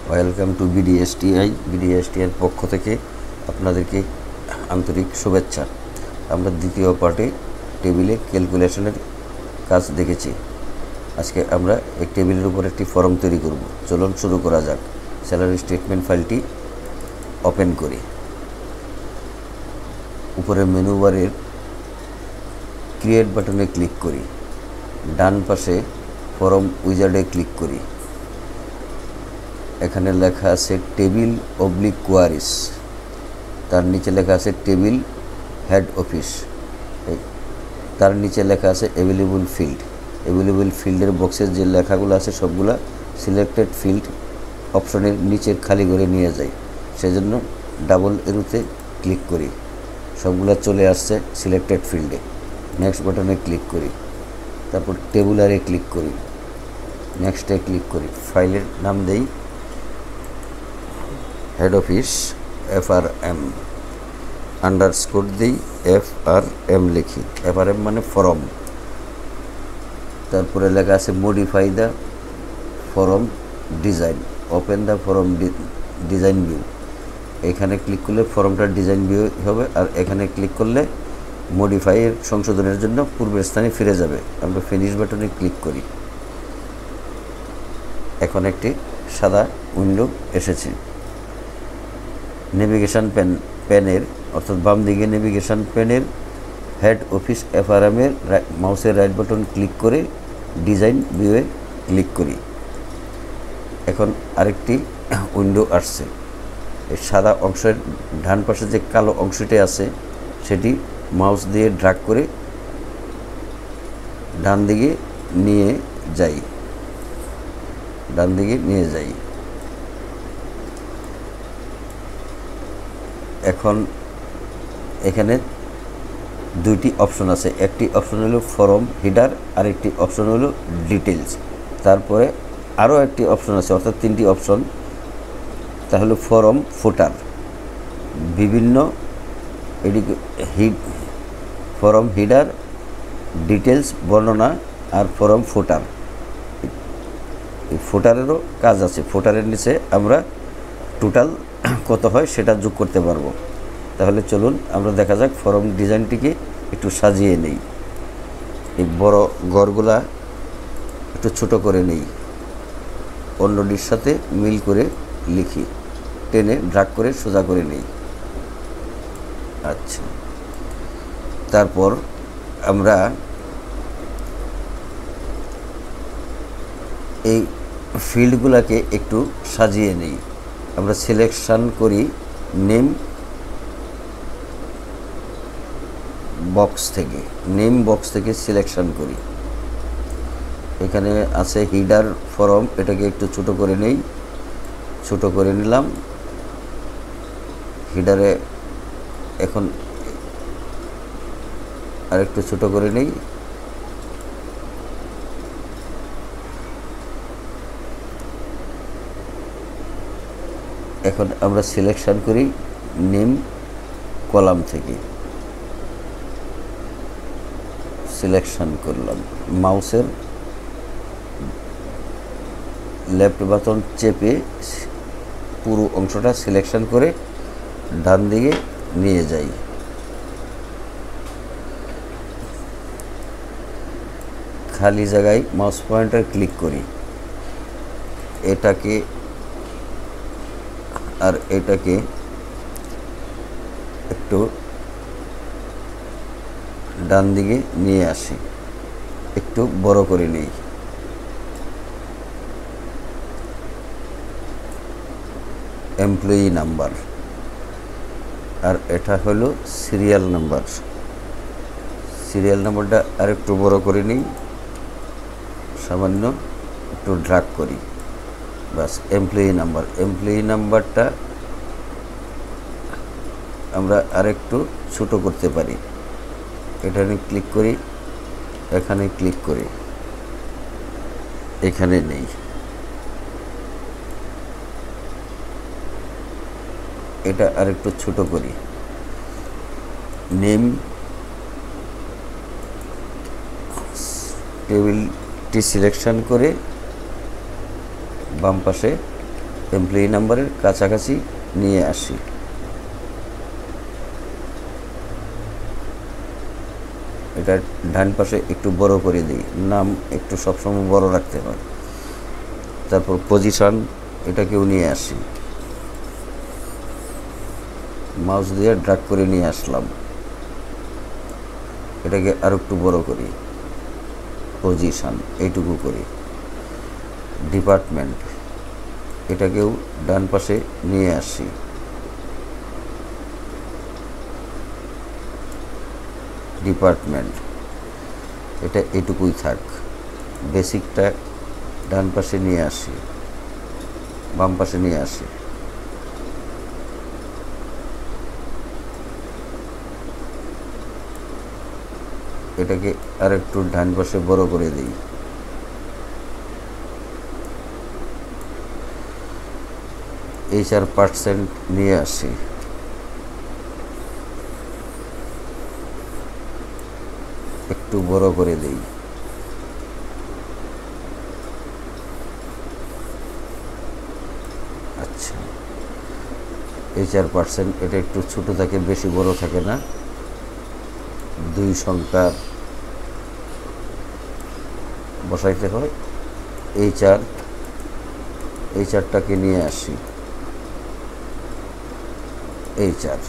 Welcome to বিডিএসটিআই। বিডিএসটিআইয়ের পক্ষ থেকে আপনাদেরকে আন্তরিক শুভেচ্ছা। আমরা দ্বিতীয় পার্টে টেবিলে ক্যালকুলেশনের কাজ দেখেছি। আজকে আমরা এই টেবিলের উপর একটি ফর্ম তৈরি করব। চলুন শুরু করা যাক। স্যালারি স্টেটমেন্ট ফাইলটি ওপেন করি। উপরে মেনু বারের ক্রিয়েট বাটনে ক্লিক করি। ডান পাশে ফর্ম উইজার্ডে ক্লিক করি। এখানে লেখা আছে টেবিল অবলিক কোয়ারিজ, তার নিচে লেখা আছে টেবিল হেড অফিস, তার নিচে লেখা আছে অ্যাভেলেবল ফিল্ড। অ্যাভেলেবল ফিল্ডের বক্সের যে লেখাগুলো আছে সবগুলা সিলেক্টেড ফিল্ড অপশনের নিচের খালি করে নিয়ে যায়, সেজন্য ডাবল এরোতে ক্লিক করি। সবগুলা চলে আসছে সিলেক্টেড ফিল্ডে। নেক্সট বাটনে ক্লিক করি, তারপর টেবুলারে ক্লিক করি, নেক্সটে ক্লিক করি। ফাইলের নাম দেই হেড অফিস FRM, আন্ডারস্কোর দিই FRM লিখি। FRM মানে ফর্ম। তারপরে লেখা আছে modify the form design, open the form design view. এখানে ক্লিক করলে ফর্মটার ডিজাইন ভিউ হবে, আর এখানে ক্লিক করলে মডিফাইয়ের সংশোধনের জন্য পূর্বের স্থানে ফিরে যাবে। আমরা ফিনিশ বাটনে ক্লিক করি। এখন একটি সাদা উইন্ডো এসেছে। নেভিগেশন প্যানের অর্থাৎ বাম দিকে নেভিগেশন প্যানের হেড অফিস FRM এর মাউসের রাইট বাটন ক্লিক করে ডিজাইন ভিউয়ে ক্লিক করি। এখন আরেকটি উইন্ডো আসছে। এই সাদা অংশের ডান পাশে যে কালো অংশটি আছে সেটি মাউস দিয়ে ড্র্যাগ করে ডান দিকে নিয়ে যাই, ডান দিকে নিয়ে যাই। এখন এখানে দুইটি অপশন আছে, একটি অপশন হলো ফর্ম হিডার, আর একটি অপশন হলো ডিটেলস। তারপরে আরও একটি অপশন আছে, অর্থাৎ তিনটি অপশন। তাহলে ফর্ম ফুটার, বিভিন্ন ফর্ম হিডার, ডিটেলস বর্ণনা, আর ফর্ম ফুটার। এই ফুটারেরও কাজ আছে। ফুটারের নিচে আমরা টোটাল কত হয় সেটা যোগ করতে পারবো। তাহলে চলুন আমরা দেখা যাক ফর্ম ডিজাইনটিকে একটু সাজিয়ে নেই। এই বড় ঘরগুলা একটু ছোট করে নেই, অন্যটির সাথে মিল করে লিখি, টেনে ড্র্যাগ করে সোজা করে নেই। আচ্ছা, তারপর আমরা এই ফিল্ডগুলোকে একটু সাজিয়ে নেই। আমরা সিলেকশন করি নেম বক্স থেকে, নেম বক্স থেকে সিলেকশন করি। এখানে আছে হিডার ফর্ম, এটাকে একটু ছোট করে নেই, ছোট করে নিলাম। হিডারে এখন আরেকটু ছোট করে নেই। এখন আমরা সিলেকশন করি নেম কলাম থেকে, সিলেকশন করলাম। মাউসের লেফট বাটন চেপে পুরো অংশটা সিলেকশন করে ডান দিকে নিয়ে যাই। খালি জায়গায় মাউস পয়েন্টার ক্লিক করি। এটাকে আর এটাকে একটু ডান দিকে নিয়ে আসি, একটু বড় করে নিই। এমপ্লয়ি নাম্বার, আর এটা হলো সিরিয়াল নাম্বার। সিরিয়াল নাম্বারটা আর একটু বড় করে নিই, সামান্য একটু ড্র্যাগ করি, বাস। এমপ্লয়ি নাম্বার, এমপ্লয়ি নাম্বারটা আমরা আরেকটু ছোট করতে পারি। এখানে ক্লিক করি, এখানে ক্লিক করি, এখানে নেই। এটা আরেকটু ছোট করি। নেম টেবিলটি সিলেকশন করে বাম পাশে এমপ্লয়ি নাম্বারের কাছাকাছি নিয়ে আসি। এটা ডান পাশে একটু বড় করে দিই, নাম একটু সবসময় বড় রাখতে হয়। তারপর পজিশন, এটাকেও নিয়ে আসি, মাউস দিয়ে ড্র্যাগ করে নিয়ে আসলাম, এটাকে আর একটু বড় করি, পজিশন এইটুকু করি। ডিপার্টমেন্ট, এটাকেও ডান পাশে নিয়ে আসি, ডিপার্টমেন্ট, এটা এটুকুই থাক। বেসিকটা ডান পাশে নিয়ে আসি, বাম পাশে নিয়ে আসি, এটাকে আর একটু ডান পাশে বড় করে দিই। HR% নিয়ে আসি, একটু বড় করে দিই। আচ্ছা, HR% এটা একটু ছোট থাকে, বেশি বড় থাকে না। 2 সংখ্যা বসাইতে হয়। HR টাকে নিয়ে আসি, HR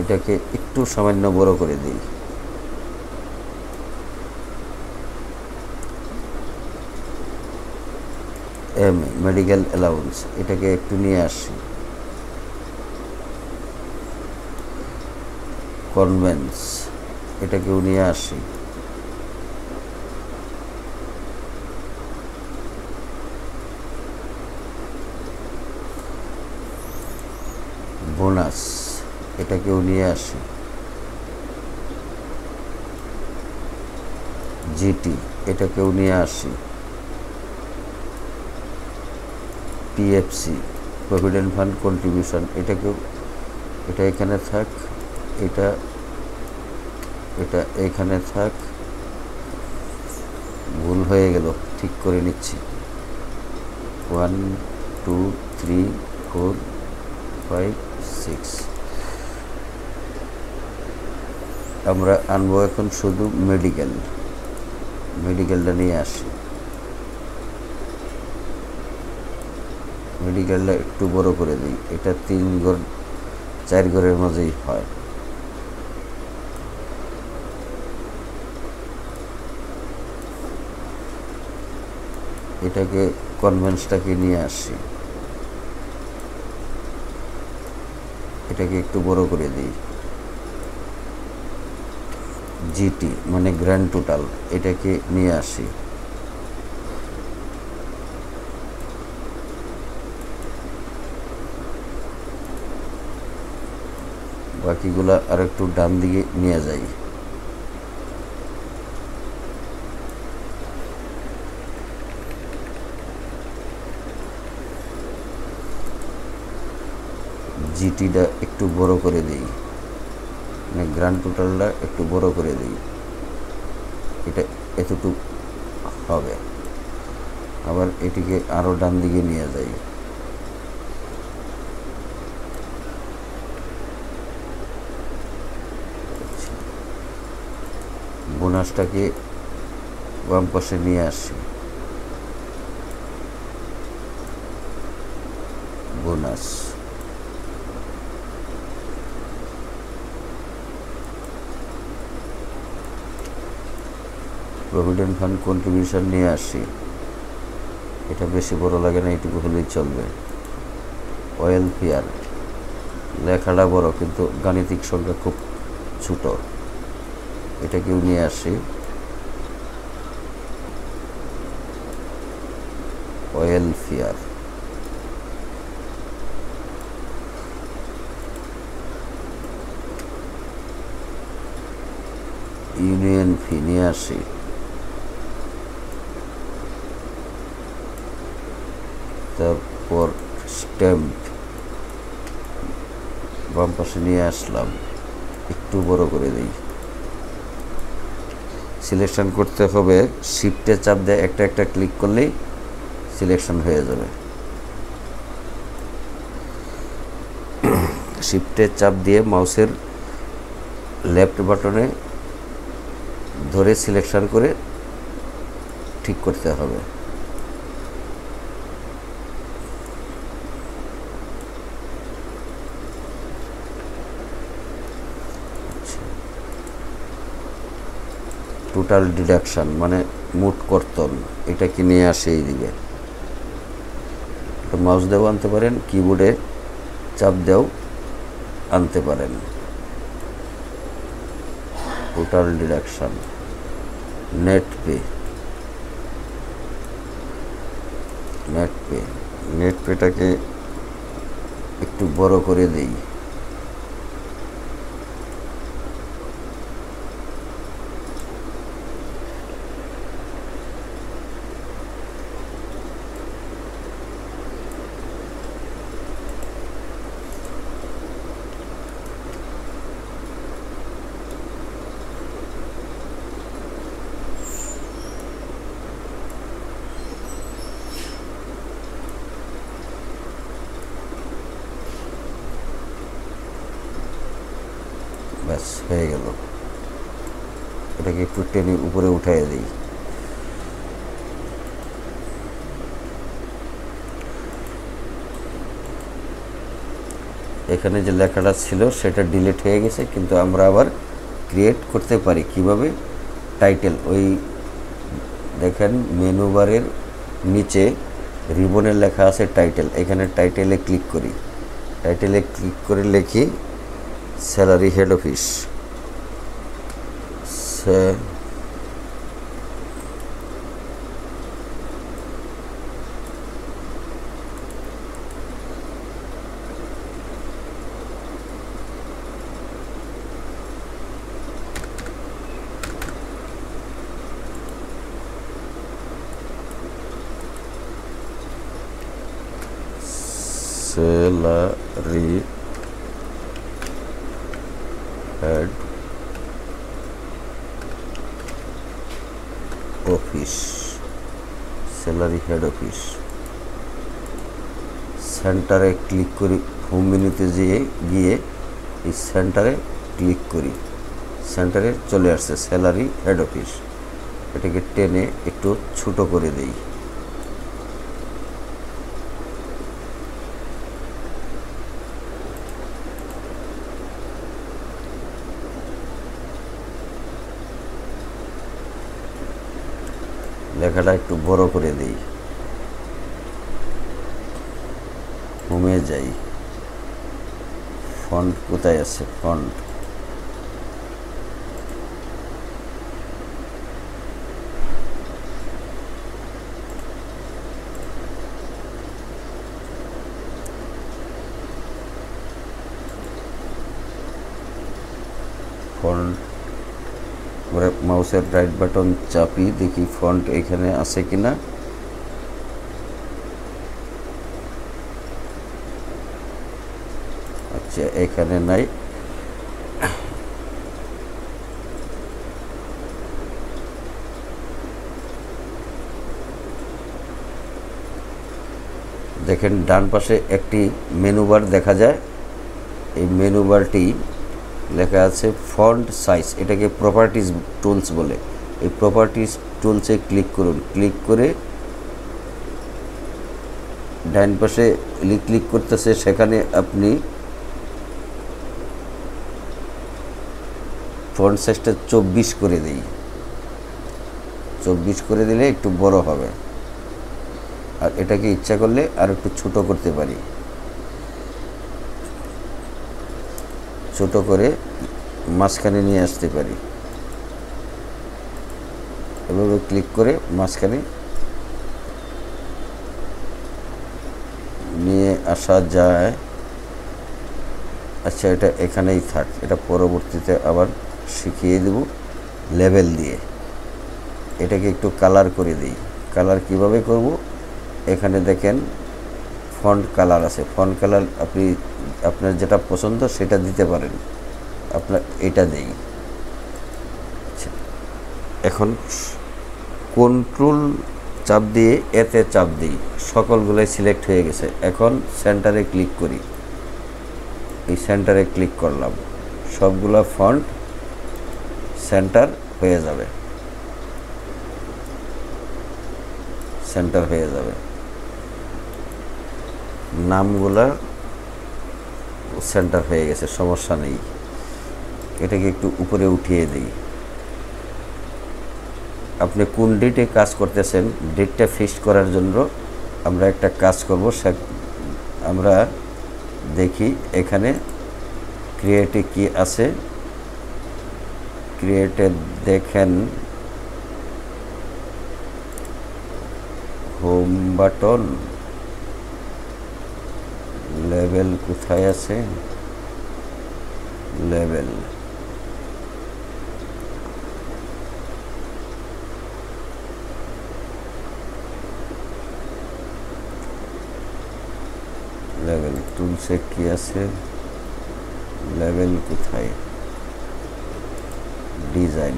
এটাকে একটু সামান্য বড় করে দিই। মেডিকেল অ্যালাউন্স, এটাকে একটু নিয়ে আসি। কনভেন্স, এটাকেও নিয়ে আসি। বোনাস, এটাকেও নিয়ে আসি। জিটি, এটাকেও নিয়ে আসি। PFC, প্রভিডেন্ট ফান্ড কন্ট্রিবিউশন, এটা এখানে থাক, এটা এখানে থাক। ভুল হয়ে গেল, ঠিক করে নিচ্ছি। 1 2 3 4 5 6। আমরা আনবো এখন শুধু মেডিকেলটা নিয়ে আসি। মেডিকেলটা একটু বড় করে দিই, এটা 3 ঘর 4 ঘরের মাঝেই হয়। এটাকে কনভেন্সটাকে নিয়ে আসি, এটাকে একটু বড় করে দিই। জিটি মানে গ্র্যান্ড টোটাল, এটাকে নিয়ে আসি। বাকিগুলা আর একটু ডান দিকে নিয়ে যাই। জিটিটা একটু বড় করে দিই, মানে গ্র্যান্ড টোটালটা একটু বড় করে দিই, এটা এতটুকু হবে। আবার এটিকে আরও ডান দিকে নিয়ে যাই। বোনাসটাকে বাম পাশে নিয়ে আসি, বোনাস। প্রভিডেন্ট ফান্ড কন্ট্রিবিউশন নিয়ে আসি, এটা বেশি বড় লাগে না, এইটুকু হলেই চলবে। ওয়েলফেয়ার, লেখাটা বড় কিন্তু গাণিতিক সংখ্যা খুব ছোট, এটাকেও নিয়ে আসি। ওয়েলফেয়ার, ইউনিয়ন ফি নিয়ে আসি। তারপর স্ট্যাম্প বাম পাশে নিয়ে আসলাম, একটু বড় করে দিই। সিলেকশন করতে হবে, শিফটে চাপ দিয়ে একটা ক্লিক করলেই সিলেকশন হয়ে যাবে। শিফটে চাপ দিয়ে মাউসের লেফট বাটনে ধরে সিলেকশন করে ঠিক করতে হবে। টোটাল ডিডাকশন মানে মোট কর্তন, এটা কি নিয়ে আসে এইদিকে। মাউস দেও আনতে পারেন, কিবোর্ডে চাপ দেও আনতে পারেন। Total deduction, net pay, net পেটাকে একটু বড় করে দেই। ব্যাস হয়ে গেল। এটাকে একটু টেনে উপরে উঠাই দিই। এখানে যে লেখাটা ছিল সেটা ডিলিট হয়ে গেছে, কিন্তু আমরা আবার ক্রিয়েট করতে পারি কিভাবে। টাইটেল, ওই দেখেন মেনু বারের নিচে রিবনের লেখা আছে টাইটেল, এখানে টাইটেলে ক্লিক করি। টাইটেলে ক্লিক করে লিখি salary head office, salary head office, salary head office. সেন্টারে ক্লিক করি, হোম মেনুতে গিয়ে এই সেন্টারে ক্লিক করি। সেন্টারে চলে আসছে স্যালারি হেড অফিস। এটাকে টেনে একটু ছোট করে দেই। লেখাটা একটু বড় করে দিই। হোমে যাই, ফন্ট কোথায় আছে, ফন্ট ফন্ট মাউসের রাইট বাটন চাপি, দেখি ফন্ট এখানে আছে কিনা। আচ্ছা, এখানে নাই। দেখেন ডান পাশে একটি মেনু বার দেখা যায়। এই মেনু বারটি লেখা আছে ফন্ট সাইজ, এটাকে প্রপার্টিজ টুলস বলে। এই প্রপার্টিজ টুলসে ক্লিক করুন। ক্লিক করে ডান পাশে ক্লিক করতেছে, সেখানে আপনি ফন্ট সাইজটা 24 করে দিই। 24 করে দিলে একটু বড় হবে। আর এটাকে ইচ্ছা করলে আর একটু ছোট করতে পারি। ছোট করে মাঝখানে নিয়ে আসতে পারি। এভাবে ক্লিক করে মাঝখানে নিয়ে আসা যায়। আচ্ছা, এটা এখানেই থাক, এটা পরবর্তীতে আবার শিখিয়ে দেব লেভেল দিয়ে। এটাকে একটু কালার করে দিই। কালার কিভাবে করব, এখানে দেখেন ফন্ট কালার আছে। ফন্ট কালার আপনি আপনার যেটা পছন্দ সেটা দিতে পারেন। আপনার এটা দেই। এখন কন্ট্রোল চাপ দিয়ে এতে চাপ দিই, সকলগুলোই সিলেক্ট হয়ে গেছে। এখন সেন্টারে ক্লিক করি। এই সেন্টারে ক্লিক করলাম, সবগুলা ফন্ট সেন্টার হয়ে যাবে, সেন্টার হয়ে যাবে। নামগুলা সেন্টার হয়ে গেছে, সমস্যা নেই। এটাকে একটু উপরে উঠিয়ে দিই। আপনি কোন ডেটে কাজ করতেছেন, ডেটটা ফিক্স করার জন্য আমরা একটা কাজ করব। আমরা দেখি এখানে ক্রিয়েটে কি আছে। ক্রিয়েটে দেখেন হোম বাটন, লেভেল কোথায় আছে, লেভেল, লেভেল টুলসে কি আছে, লেভেল কোথায়, ডিজাইন,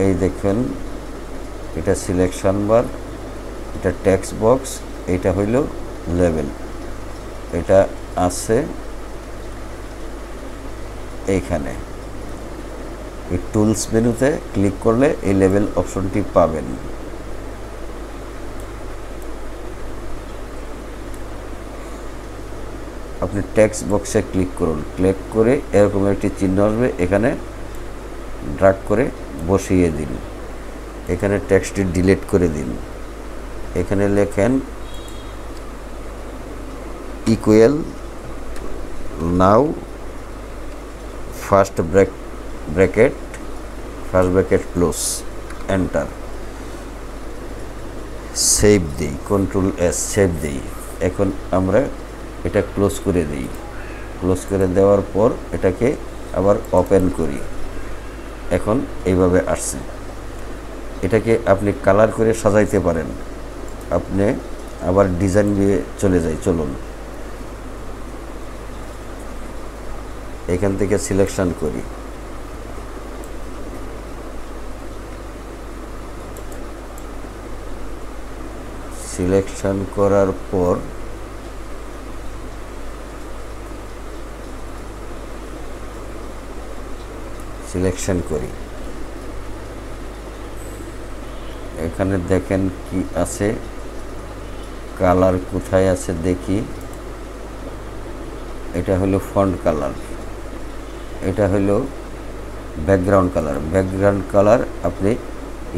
এই দেখেন এটা সিলেকশন বার, এটা টেক্সট বক্স, এটা হইল লেভেল, এটা আছে এইখানে। এই টুলস মেনুতে ক্লিক করলে এই লেভেল অপশনটি পাবেন। আপনি টেক্সট বক্সে ক্লিক করুন, ক্লিক করে এরকম একটি চিহ্ন আসবে, এখানে ড্র্যাগ করে বসিয়ে দিন, এখানে টেক্সটটি ডিলিট করে দিন। এখানে লেখেন equal now first bracket close, enter, save দিই, কন্ট্রোল এস, সেভ দিই। এখন আমরা এটা ক্লোজ করে দিই। ক্লোজ করে দেওয়ার পর এটাকে আবার ওপেন করি। এখন এইভাবে আসছে। এটাকে আপনি কালার করে সাজাইতে পারেন। আপনি আবার ডিজাইন দিয়ে চলে যাই, চলুন এখান থেকে সিলেকশন করি। সিলেকশন করার পর সিলেকশন করি। এখানে দেখেন কি আছে, কালার কোথায় আছে দেখি। এটা হলো ফন্ট কালার, এটা হলো ব্যাকগ্রাউন্ড কালার। ব্যাকগ্রাউন্ড কালার আপনি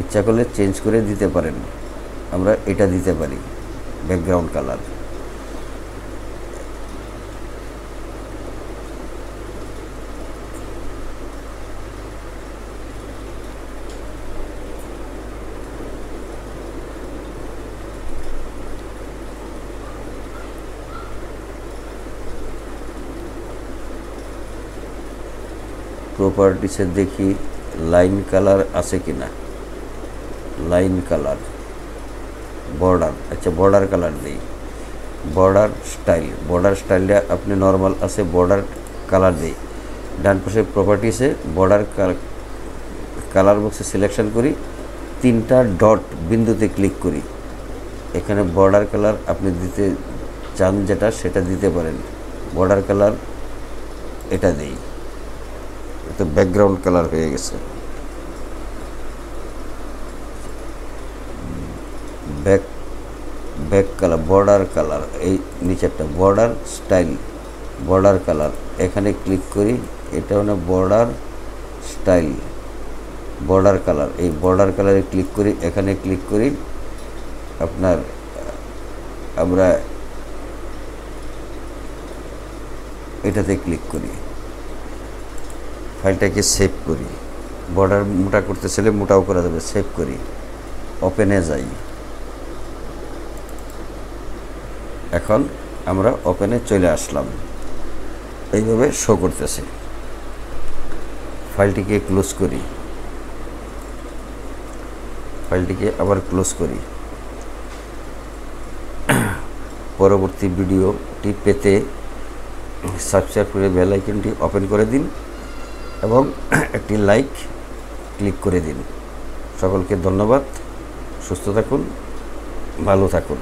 ইচ্ছা করলে চেঞ্জ করে দিতে পারেন। আমরা এটা দিতে পারি ব্যাকগ্রাউন্ড কালার। প্রপার্টিসে দেখি লাইন কালার আছে কিনা, লাইন কালার, বর্ডার, আচ্ছা বর্ডার কালার দিই। বর্ডার স্টাইলটা আপনি নর্মাল আছে, বর্ডার কালার দিই। ডান পাশে প্রপার্টিসে বর্ডার কালার বক্সে সিলেকশন করি, তিনটা ডট বিন্দুতে ক্লিক করি। এখানে বর্ডার কালার আপনি দিতে চান যেটা সেটা দিতে পারেন। বর্ডার কালার এটা দিই, তো ব্যাকগ্রাউন্ড কালার হয়ে গেছে। ব্যাক কালার, বর্ডার কালার, এই নিচেরটা বর্ডার স্টাইল, বর্ডার কালার, এখানে ক্লিক করি। এটা মানে বর্ডার স্টাইল, বর্ডার কালার, এই বর্ডার কালারে ক্লিক করি, এখানে ক্লিক করি। আপনার আমরা এটাতে ক্লিক করি, ফাইলটাকে সেভ করি। বর্ডার মোটা করতে চাইলে মোটাও করা যাবে। সেভ করি, ওপেনে যাই। এখন আমরা ওপেনে চলে আসলাম, এইভাবে শো করতেছে। ফাইলটিকে ক্লোজ করি, ফাইলটিকে আবার ক্লোজ করি। পরবর্তী ভিডিওটি পেতে সাবস্ক্রাইব করে বেল আইকনটি ওপেন করে দিন এবং একটি লাইক ক্লিক করে দিন। সকলকে ধন্যবাদ। সুস্থ থাকুন, ভালো থাকুন।